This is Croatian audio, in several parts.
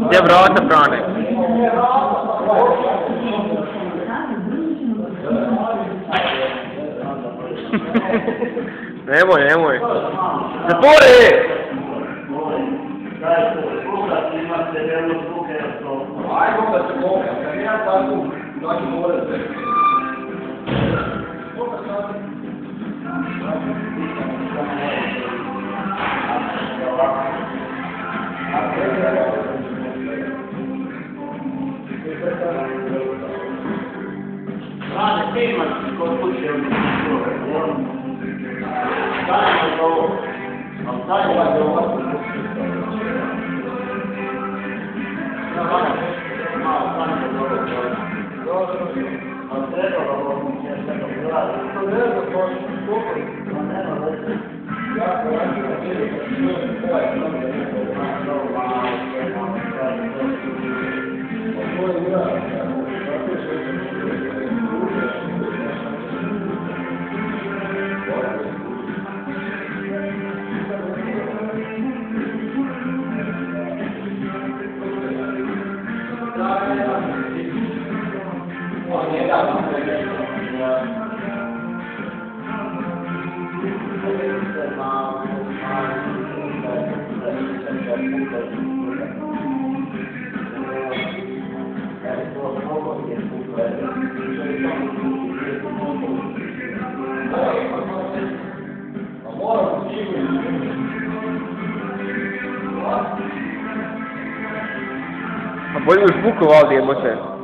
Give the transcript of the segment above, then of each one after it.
Gdje vrata, Frane? Nemoj. Zatvori! Ajmo da se pokaže, ja tako, da ću morati. Rade, tema kod kuće od stavimo za ovo. Stavimo za ovo. Malo stavimo za ovo. A treba da ovo će se to gledati. To ne znam, to je super. To nema veze. Jako radim da će A bolje už Bukov ovdje jebote.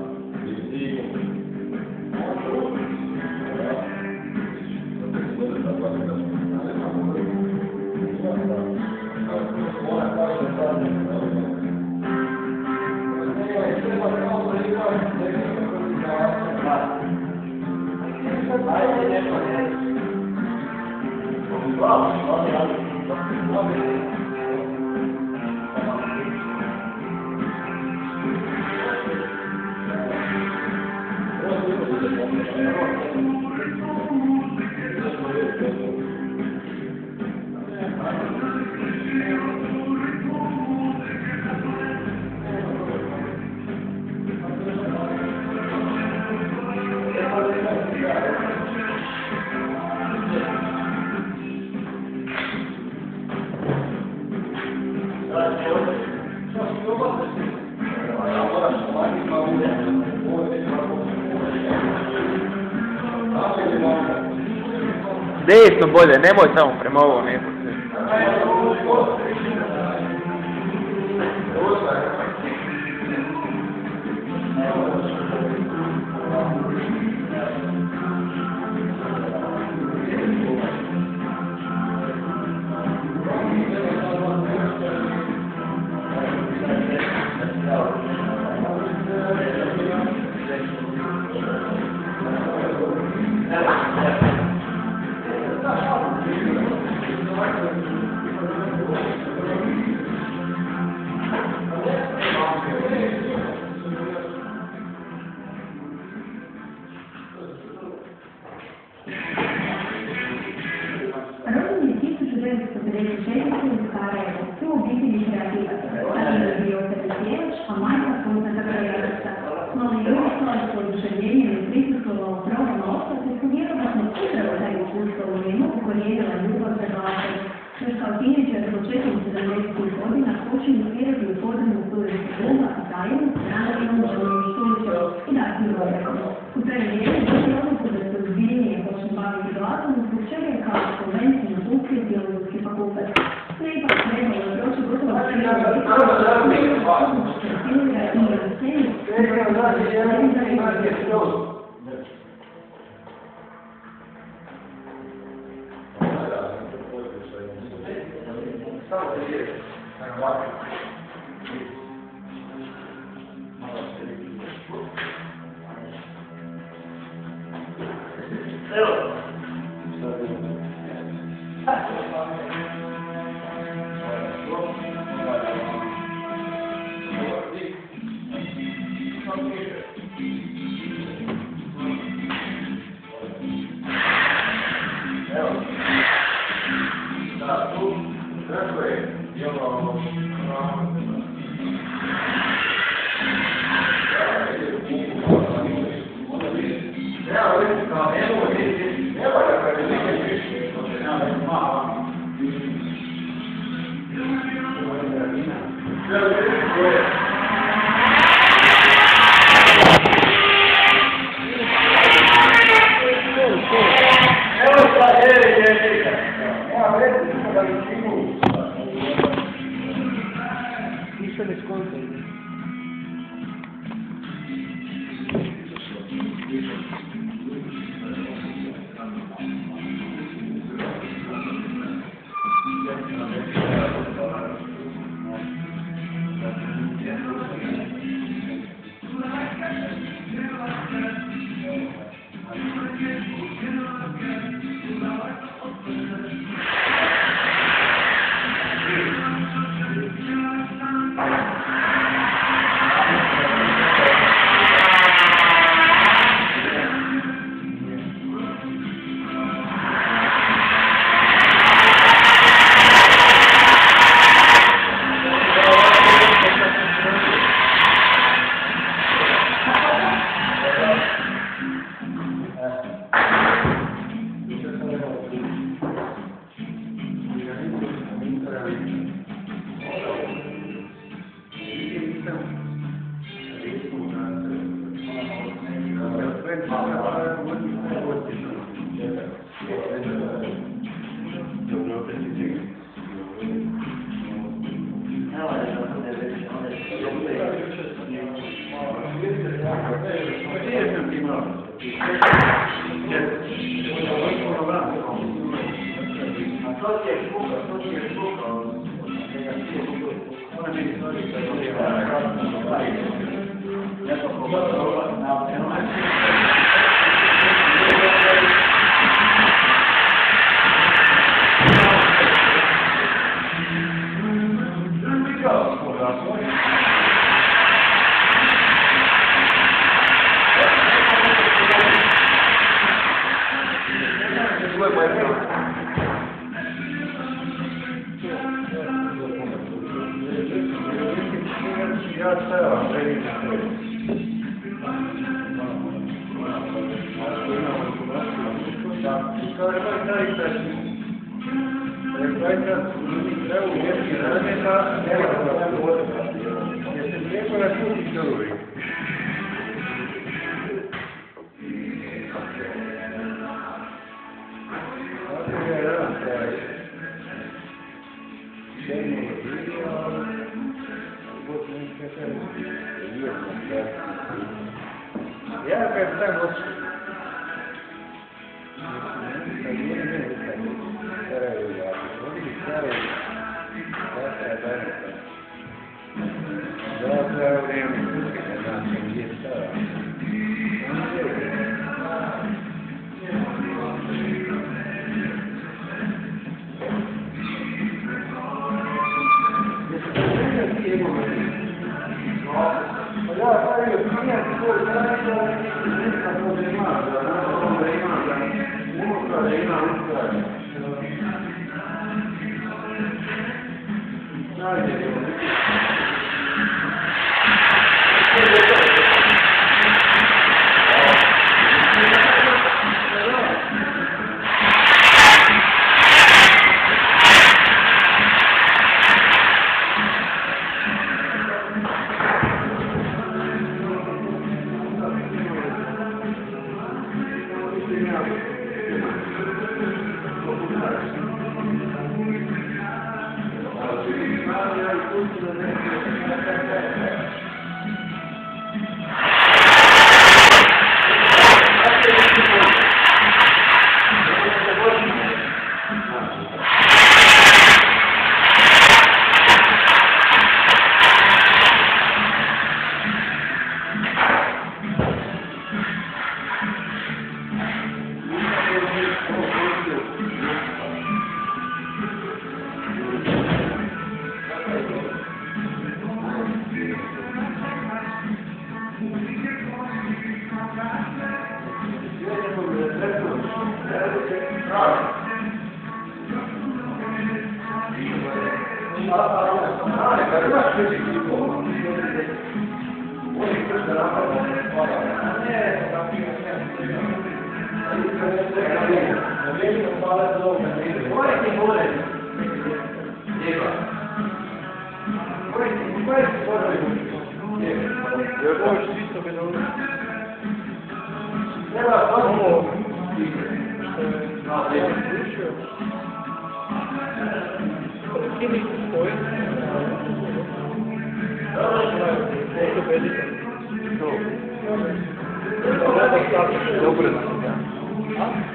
Desno bolje, nemoj samo prema ovo, nemoj. Hvala. Yeah.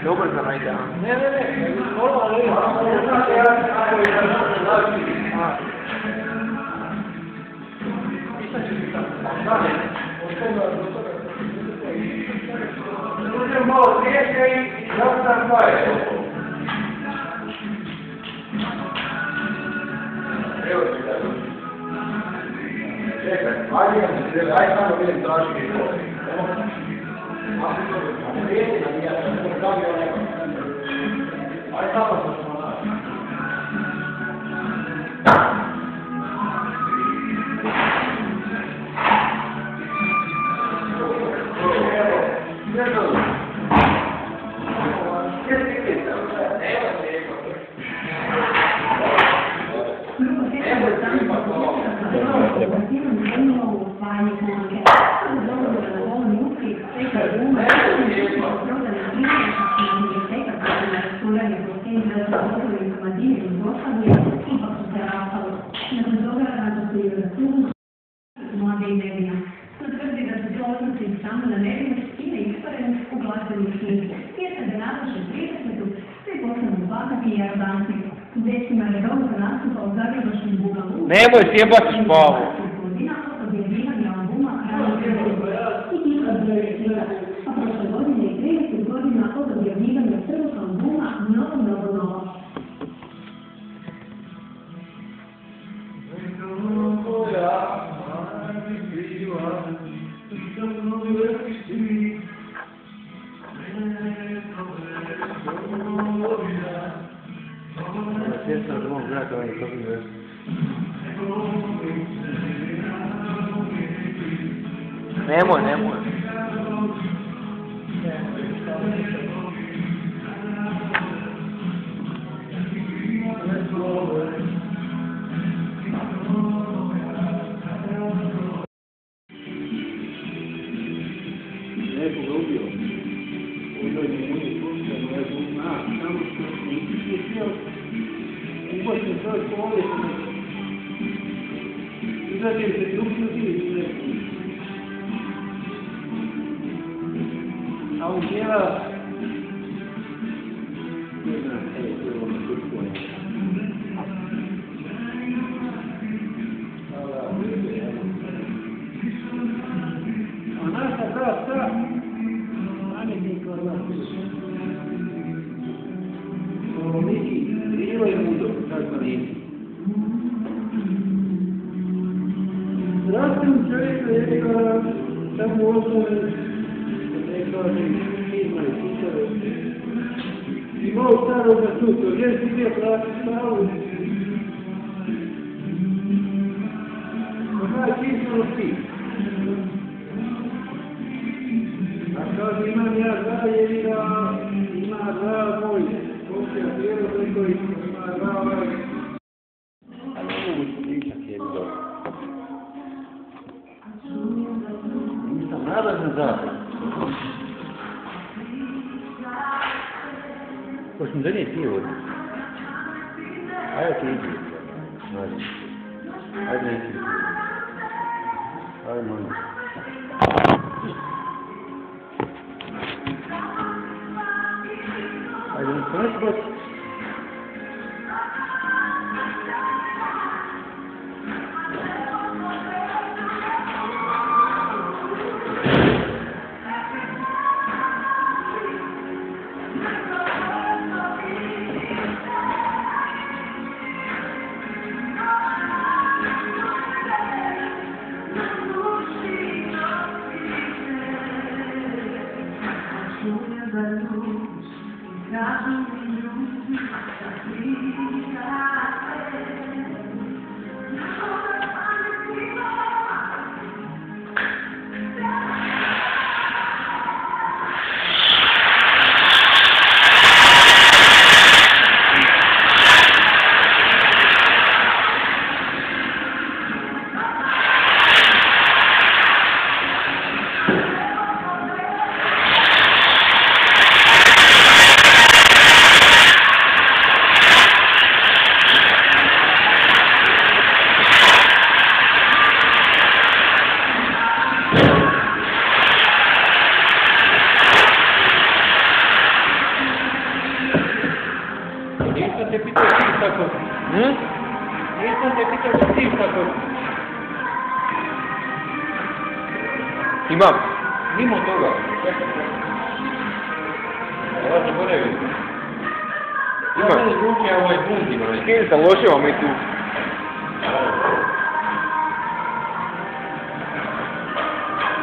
Dobro za najda. Ne, normalno je. Uzem malo svijeća i zastavim paje. Evo ti da dođi. Čekaj, ajde samo vidim tražiti i to. Ajde samo što ćemo naći. Nemoj sjebati špavu. Nemoj. Imao staroga sutra, gdje si gdje prati stavu? Znači, isno ti. A kad imam ja dalje, ima dva moj. Poslija prijelo preko ima dva moj. A ne mogu se pričati jedno dobro. Nisam nadazan zapad. Hoćemo da nije ti ovdje. Ajde ti iđi. Ajde neki. Ajde molim. Ajde mi se nešto baš. Nisam te pitao ti tako. Nisam te pitao ti tako. Imam. Mimo toga. Ovo se porevi. Ja mene zvuči ovaj buntima. Skini sam, lošimo mi tu.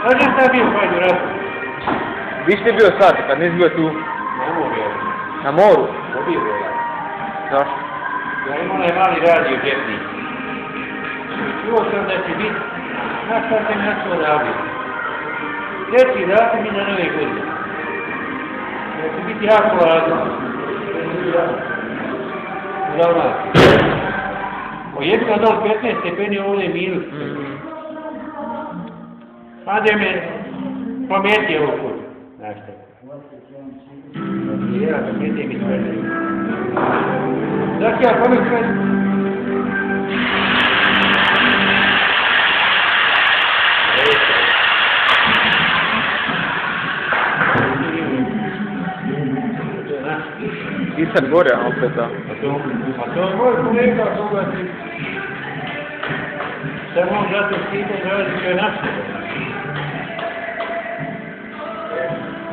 Znaš li šta bio Fajdu Rasu? Di ste bio sad, kad nisi bio tu? Na moru ja. Na moru? Pobio ja. Zašto? Ja imam onaj mali radio džepnik. Čuo sam da će biti, znaš šta sam ja to radio? Treći datum mi na nove godine. Da će biti jako razno. Uglavnom. Pojedina dol 15 stepeni ovdje minus. Ade me pameti ovo kod. Znaš šta? Ja pameti mi sve. Znaš ja pamet sve? I sad gore, a opet da. A to je moj kolega koga ti... Samo on zato skitom radi što je naše.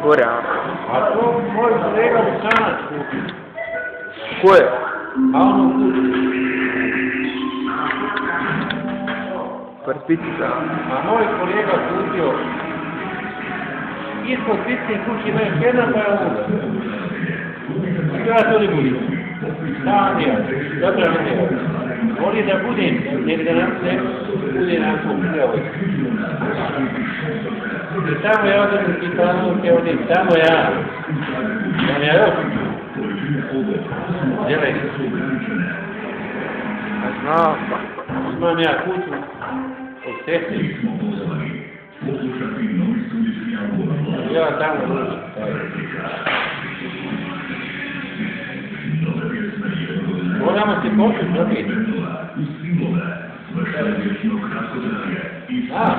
Gore, a? A to moj kolega Bosanac kupi. Ko je? A ono kupi. Parpitica. A moj kolega kupio ispod pitne kući imaju jedan pa je ovoga. Ja to ne budim. Da, Andrija. Dobro, Andrija. Voli da budem, nek da nam se bude nakon prijavoj. I tamo ja odem u Kipanovke, odem tamo ja. On je još. Djelaj se. Znam. Imam ja kuću od sestri. Ja tamo dođem. Moramo se početi dobiti. A,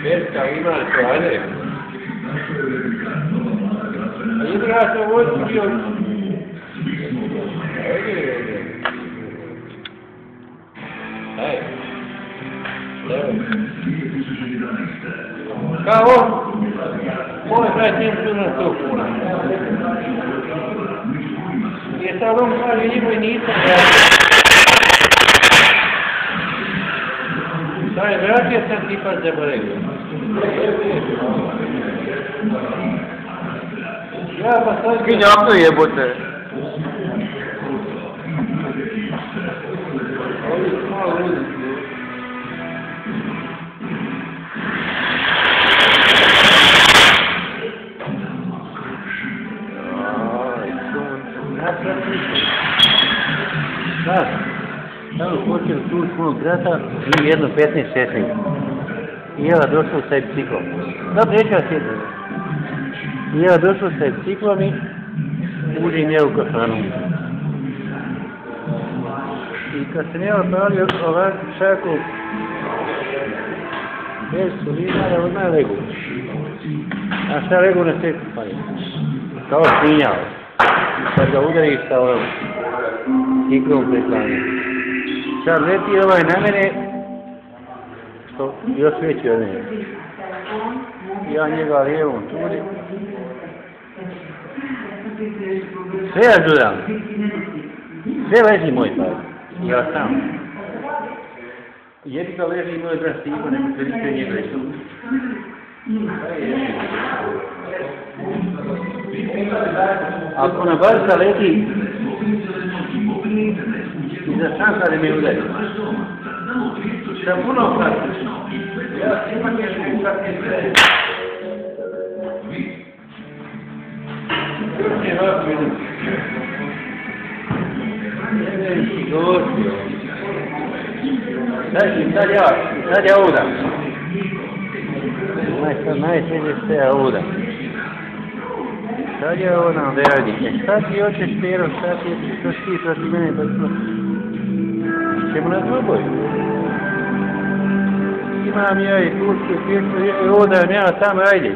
Berka ima li to, ajde. A jedra ja sam vojsku bio... Ajde. Kao on, moj brat njem su na 100 kuna. I sad on kaže njima i nisam vratio. Daj, vratio sam ti pa zaboravio. Ja pa sad... Skinj apno jebote. Ovi su malo ljudi. Znaš, tamo počeo tu s mojeg brata i jedno 15-16. I ja došao sa biciklom. Dobro, neću ja sjediti. I ja došao sa biciklom i uđem ja u kafanu. I kad sam ja odpalio ovakvu šaku, bez solinara odmah legu. A šta legu na seku panje? Kao svinjao. Kad ga udariš sa ovom ikrom preklanje. Sad leti ovaj na mene, što još veći od mene. Ja njega lijevom turi. Sve ja dodam. Sve leži moj par. Ja sam. Jebi ga leži moj brat Stipo, neko se više njega išu. Ako na barca leti, iza šansa da me udari. Šta puno pratiš? Ja se ipak ješu pratim sve. Ne ovako vidim. Ne si govorio. Sad ja udam. Najsređe sve ja udam. Sad je ovo nam radi. Šta ti hoćeš, Pero, šta ti proti mene, pa što? Ćemo na drugoj. Imam ja i kuću, i udam ja tamo, ajde.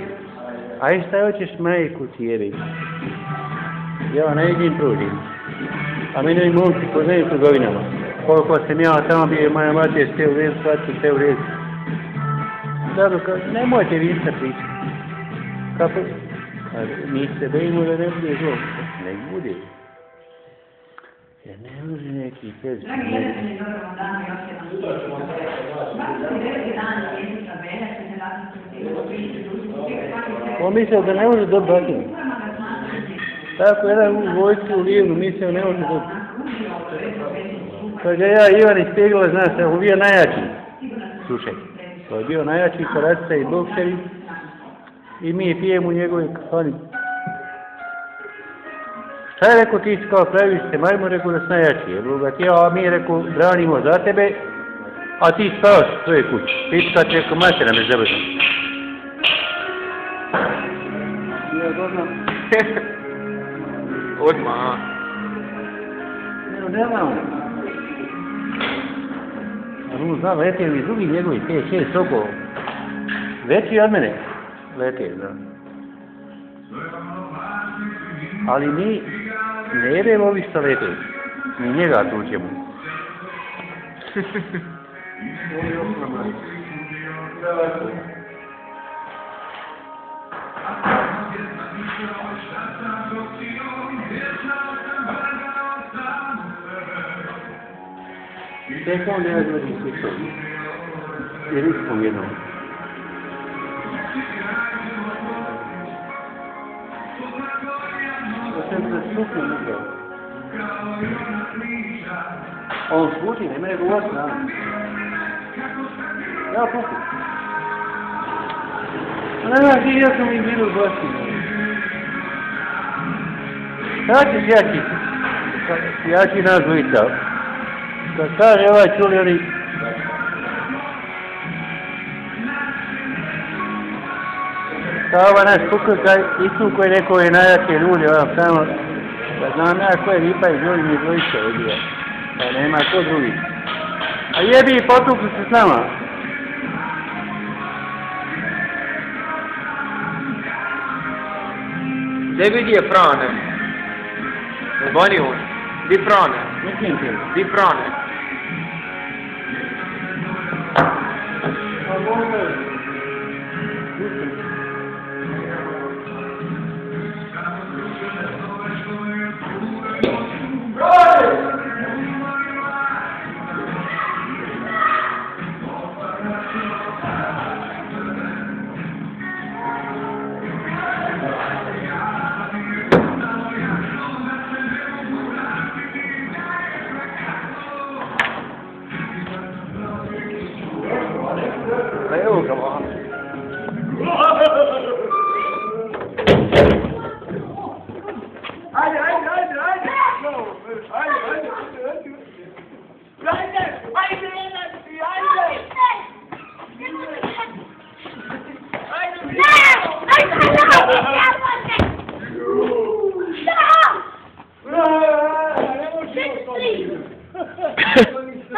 Aj šta hoćeš, majku ti jebi. Ja ne idem pružim. A mene i momci poznaju trgovinama. Koliko sam ja tamo bio, moja mati je sve u redu, shvatio sve u redu. Dobro, nemojte vi šta pričati. Kako? Mi se bojimo da ne bude zlo. Ne bude. Jer ne može neki tez. Pomislio da ne može dobiti batinu. Tako jedan u vojsku u Livnu mislio ne može dobiti. Kad ja Ivan iz Pegla, znaš, da je bio najjači. Slušaj, to je bio najjači karatica i bokseri. I mi pijemo u njegove kafani. Šta je rekao ti kao praviš se majmo, rekao da si najjači. A mi rekao branimo za tebe, a ti spavaš u tvojoj kući. Pička ti rekao matera me završam. Ja doznam. Odmah. Ne znam. On zna letio mi drugi njegovi 5-6 sokova. Veći od mene. Letio, da. Ali mi ne jedemo ovi što letio. Mi njega tučemo. Tek onda ja gledam svičom. Jer ispom jednom. Da sam se šupio upravo. On šuti, ne mene govoriti na mene. Ja puku. A ne znaš ti, ja sam im bilo u Bosni. Šta ćeš jači? Jači nas dvojica. Kad kaže ovaj čuli oni... Kao ova naš kukurka, istu koji neko je najjače ljudi, ono samo... Da znam ja koje lipa i žuli mi dvojice odija. Da nema ko drugi. A jebi i potukli se s nama. Gdje vidi je Frane? Zvoni on. Di Frane? Nekim ti. Di Frane?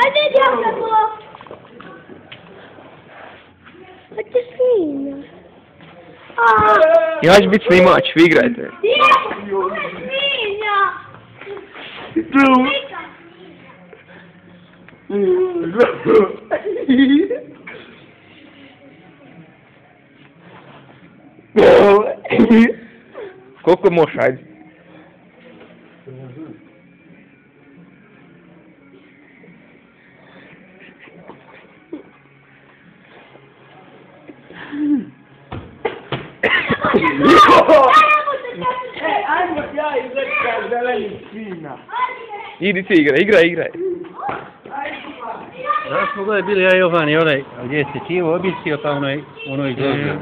Ajde, djavljamo! Ajde, svinja! Ja ću biti snimač, vi igrajte. Svinja! Koliko možeš, ajde? Ajmo ja izrekao zeleni svina. Idi ti igraj. Da smo gore bili ja i Jovan i onaj, gdje se Čivo obisio pa ono izlazio.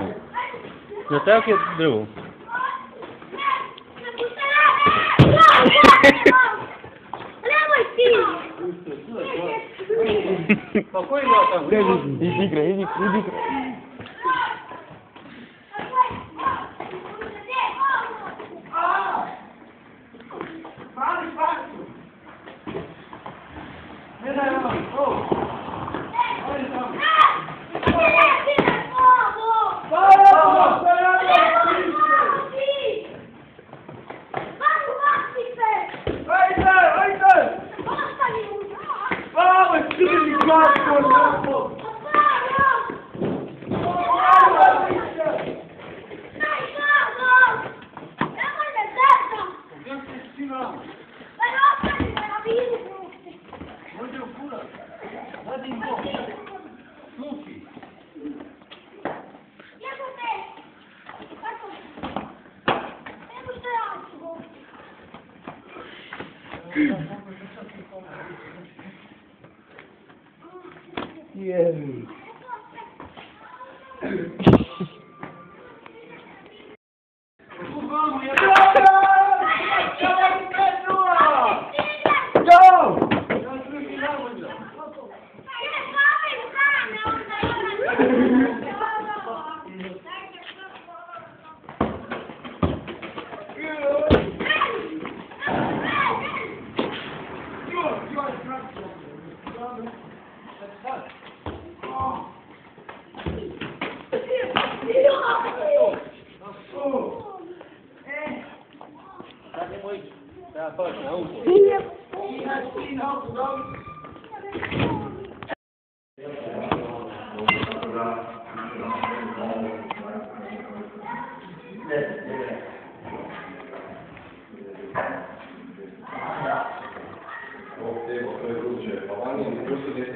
No tako je drugo. Nemoj ti! Pa koji ima tamo? Idi igraj.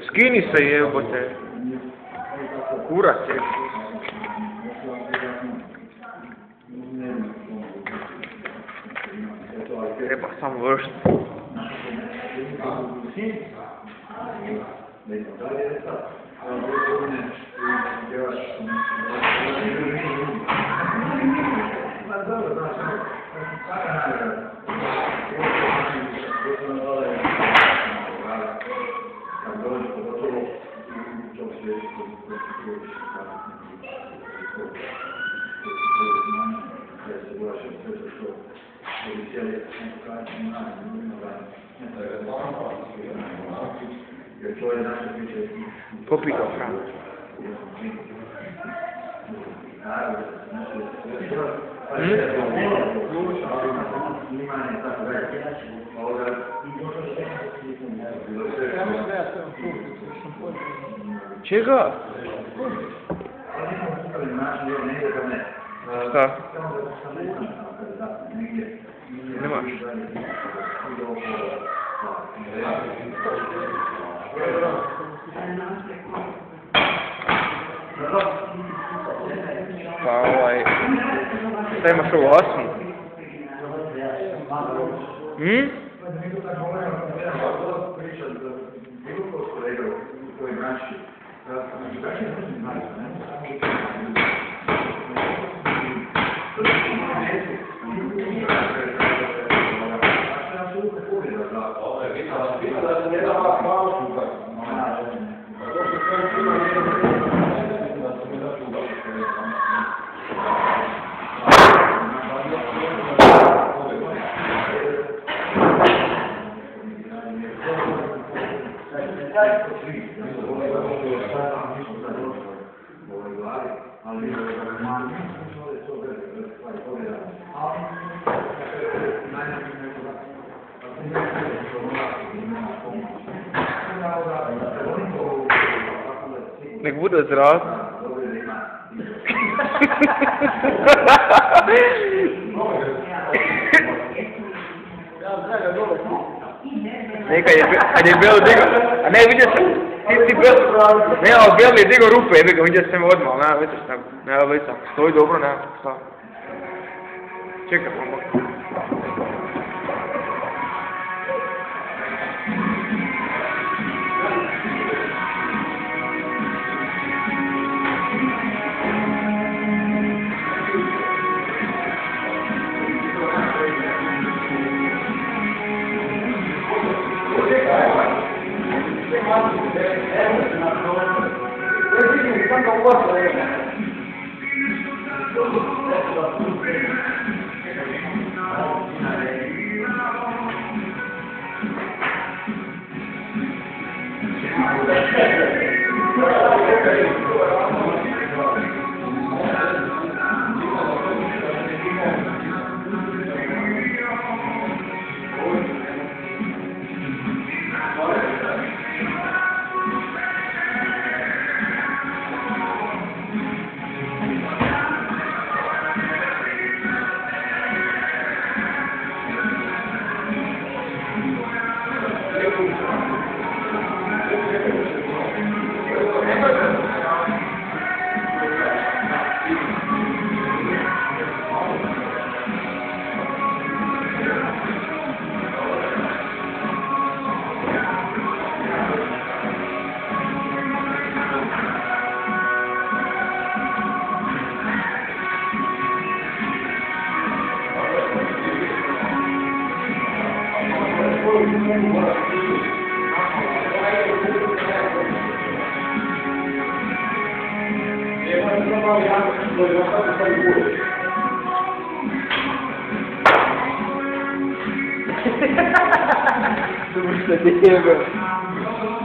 Skini se jebote. Kurac je. Treba samo vršiti. Popij to hranu. Čega? Šta? Nemaš? Pa šta imaš u osmi? Nek bude zrak. Kad je Bel digao, a ne vidio sam, ti Bel, ne, ali Bel je digao rupe, vidio sam odmah, nema veze šta, nema veze, stoji dobro, nema šta. Čekaj, pomoći.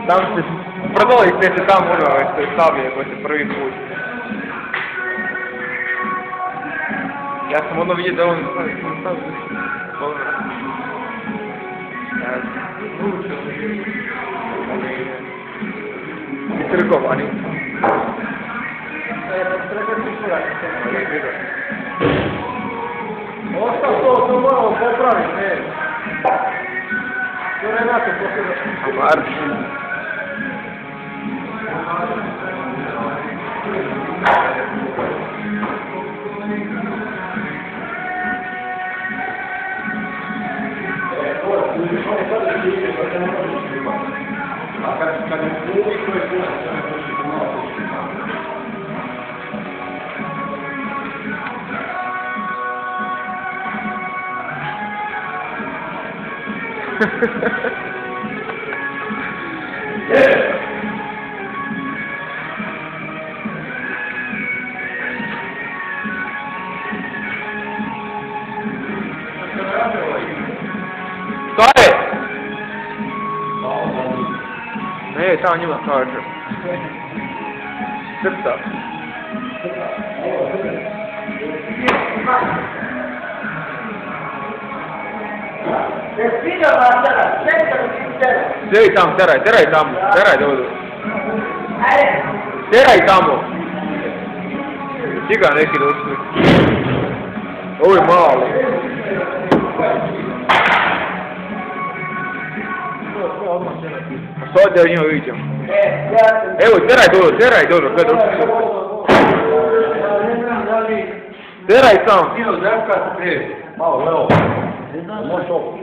Tam se, prodali ste se tamo ono, što je stavio, koji se prvi put. Ja sam ono vidio da on trgovani. Ostao to moramo popraviti, ne. To ne znate posljedno. Marš. Stare! Ne, tamo njima kaže. Srca. Sedi tamo, teraj tamo, teraj dovodu. Teraj tamo. Čika neki došli. Ovo je malo. Sad ja njima vidim. Evo, teraj dobro, kada došli su. Teraj sam. Malo, evo. Možeš ovo.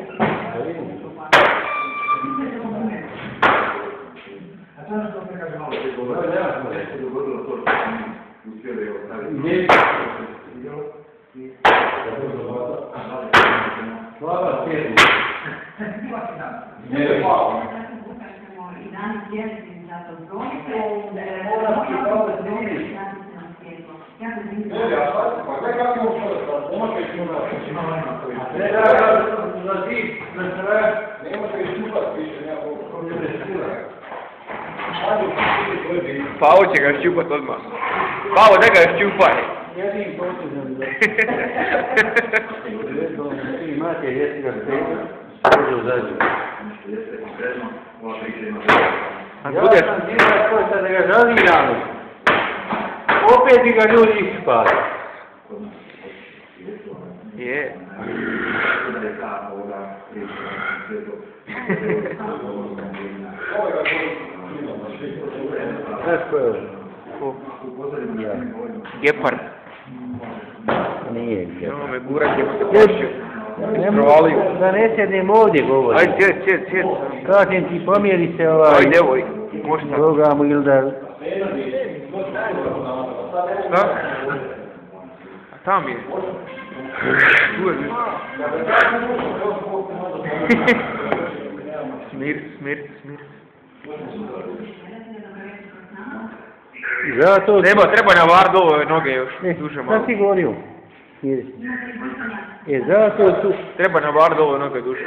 Pavo će ga šćupat odmah. Pavo, da ga šćupaj. Jednim potezom da... Imate, jesi ga spremio, može uzađu. Ja sam divna košta da ga žaviram. Opet bi ga ljudi išpali. Je. Znaš ko je ovo? Ko? Ja. Gepard. Nije Gepard. Evo me gurat je se pošio. Ne mogu da ne sjednem ovdje govori. Ajde, sjed. Kažem ti, pomjeri se Ajde, evo, možda. Drogamu ili da... Šta? A tam je. Tu je. Smir. Zato... Treba na vardu ove noge još. Duže malo. Šta si govorio? Zato tu... Treba na vardu ove noge duže.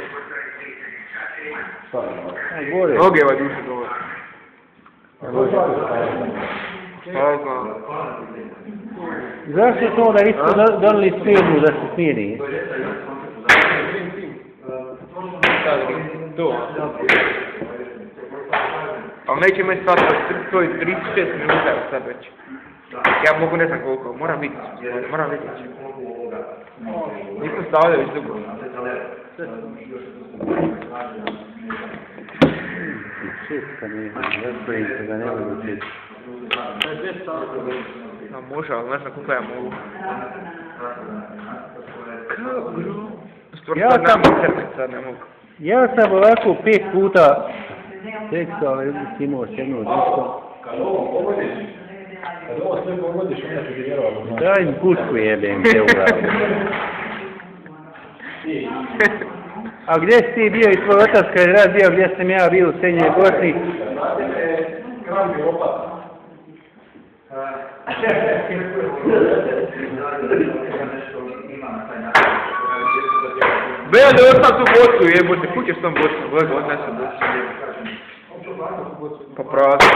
Noge ova duže dole. Zašto to da isto donili firmu da se smiri? To. Ali neće me sad, to je 36 minuta sad već. Ja mogu ne znam koliko, moram vidjeti. Nisam stavljao već dugo. Četka ne, zaspojim se ga ne mogu četi. A može, ali ne znam koliko ja mogu. Stvarno sad ne mogu. Ja sam ovako 5 puta tekstao imao s jednom diskom. Daj mi pušku jebem te u glavu. A gdje si ti bio i tvoj otac kad je rad bio, gdje sam ja bio u Srednjoj Bosni? Beja da osam tu bocu jebote, kuće s tom bocom, gledaj, odnesem bocu. Pa prazno.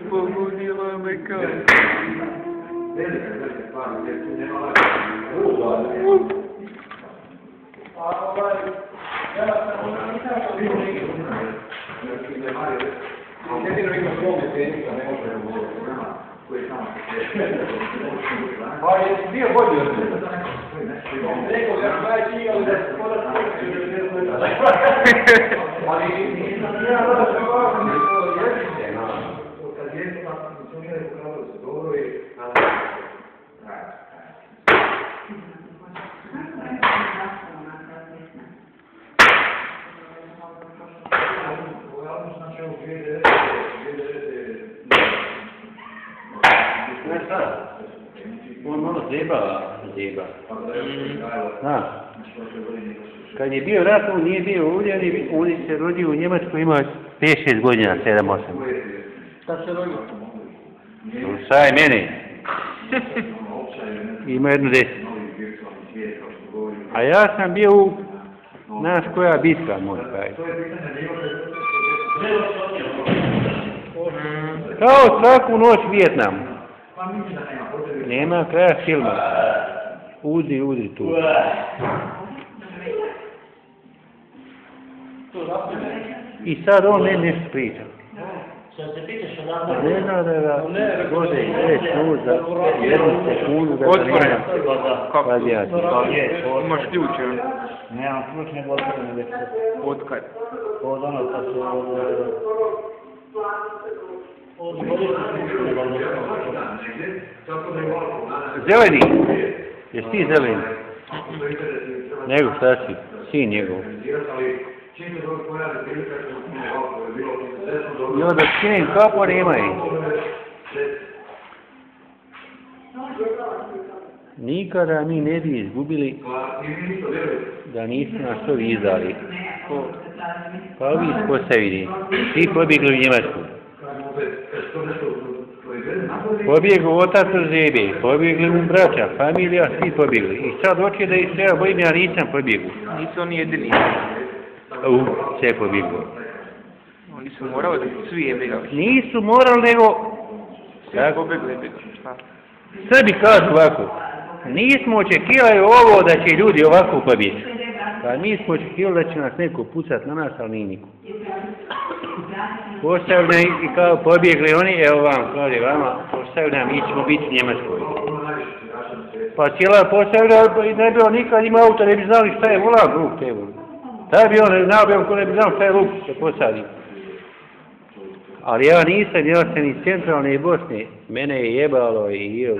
Pogodila me kao. Bio bolji od mene. Rekao sam majči, ali da se podaš ali nisam ja da se ovako ne jezite. Kad jesu nam funkcioniraju pokazali se dobro i On malo zeba. Znaš, kad je bio rat, on nije bio ovdje, on se rodio u Njemačkoj, ima 5-6 godina, 7-8. šta se rodio? Slušaj mene. Ima jednu 10. A ja sam bio u, znaš koja bitka, moj kaj. Kao svaku noć Vijetnam. Nema kraja filma. Udri tu. I sad on ne nešto priča. Ne zna da ga gode i za jednu sekundu da ga nema. Kako? Imaš ključ, jel? Nemam ključ, nego otvorene već. Od kad? Od ono kad su Zeleni. Jesi ti zeleni? Nego šta si? Sin njegov. I onda skinem kapo, nema je. Nikada mi ne bi izgubili da nisu nas ovi izdali. Pa ovi postavili. Svi pobjegli u Njemačku. Pobjegli otac od Zebe, pobjegli mu braća, familija, svi pobjegli. I sad hoće da ih treba bojim, ja nisam pobjegli. Nisu oni jedini. Sve pobjeglo. Oni su morali da svi jebi ga. Nisu morali, nego... Svi pobjegli jebi ga. Šta? Srbi kažu ovako. Nismo očekivali ovo da će ljudi ovako pobjeći. Pa mi smo očekivali da će nas neko pucat na nas, ali nije niko. Postavljaju i kao pobjegli oni, evo vam, kaže vama, postavljaju mi ćemo biti u Njemačkoj. Pa cijela postavljaju i ne bi on nikad imao auto, ne bi znali šta je volan, luk te volan. Da bi on, ne znao bi on ko ne bi znao šta je luk, se posadi. Ali ja nisam, ja sam iz centralne Bosne, mene je jebalo i jeo.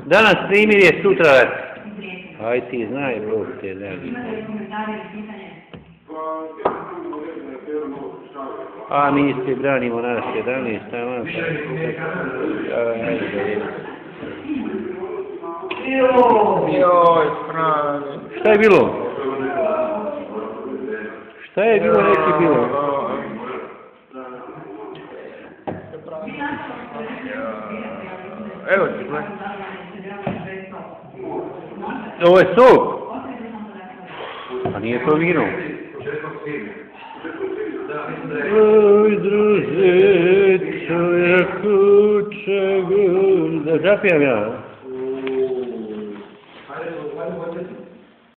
Danas primjer je sutra rat. Aj ti znaj, Bog te dragi. A mi se branimo nas 11, tamo. Joj, Frane. Šta je bilo? Šta je bilo, neki bilo? Evo ti, gledaj. Ovo je sok. A nije to vino. Oj, druže, čovjeku, čegu... Da zapijem ja.